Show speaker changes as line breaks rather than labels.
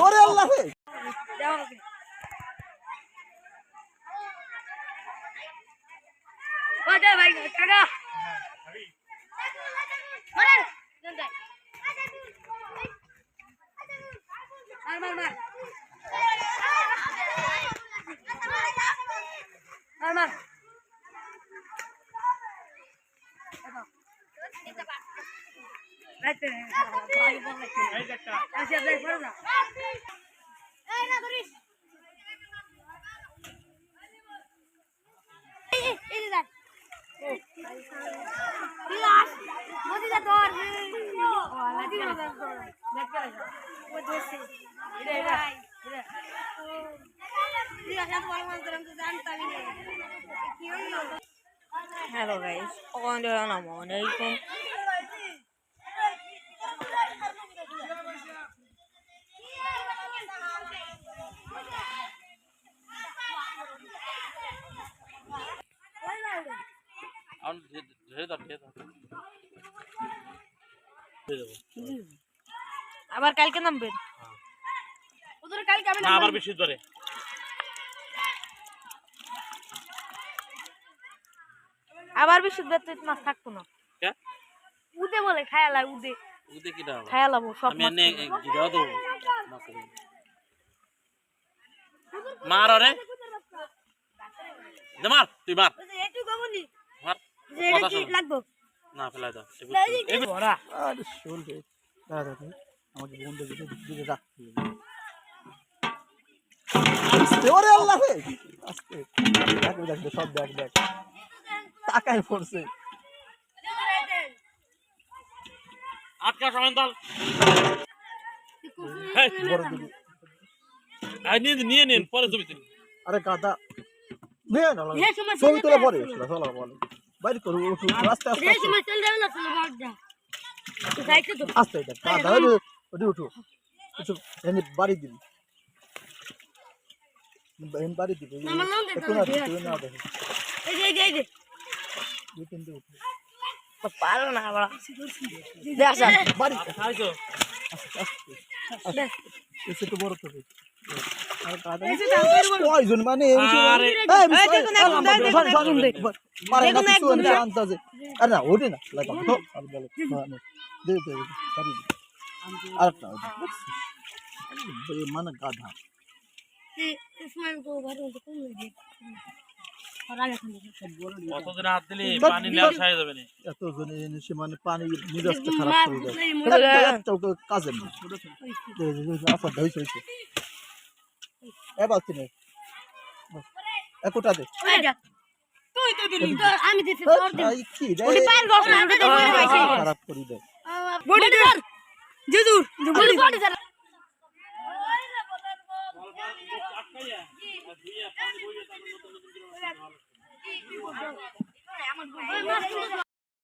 ওরে আল্লাহ রে
বাজা ভাই কাকা মার মার মার মার মার রাইতে ভাই বল এই একটা আসি আপনি পড়ো না এই না ধরিস এই দেখ বিলাস মজি যা তোর ওলা দিন দেখ ও দোসে রে রে রে বিলাস এত ভালো মন করে তো জানতামই না কি হলো
হ্যালো গাইস ওখানে নামো আলাইকুম আবার কালকে নামবেন
ওদের কালকে আমি
না আবার বেশি ধরে
আবার বেশি বেতে মাছ থাকতো না
কে
উদে বলে খায়ালা উদে
উদে কি দাও
খায়ালাবো সব
আমি এনে গিরা দাও মার রে দে মার তুই মার
একটু গমনি
মার
যে এটা কি লাগবে
না ফেলাই দাও
এই বড়া
আরে শোন রে দাদা আমাকে বন্ধু দিকে রাখতে ওরে আল্লাহ রে আস্তে দেখ সব দেখ টাকায় পড়ছে
আটকা সময় দল
বড় দিদি
আই নিয়ে নিন পরে ছবি তুলি
আরে গাদা নে না ছবি তোলা পরে চলো বলে বাইরে করু উঠু রাস্তা
এই সময় চল যাবে না চল বাড়া তো যাইতে তো
আস্তে দেখ গাদা ওটি উঠু কিছু এনে বাড়ি দিবি এনে বাড়ি দিবি একটু না দেখো
এই যে
দুই তিনটে উঠু
তো পারো না বড়া দেখ স্যার
বাড়ি
খাইছো
এসে তো বড় তো আর গাদা
এই যে দাঁড়
কয়জন মানে
আরে
আরে না ওঠে না লাগা তো আর বলে দে সারি আর মানে গাধা
ইসমাইল তো বাড়ি তো কম লাগে
কতদিন হাত দিলি পানি নেওয়া ছাই যাবে না
এত জনে এসে মানে পানি মিজাজটা খারাপ করে দেয় কাজে না আফার হইছে এবার কিনে একটা দে
তুই আমি দিতে
কি
ওটি পার গছ না ওটা
খারাপ করে দেয়
বডি ধর জেজুর বডি ধর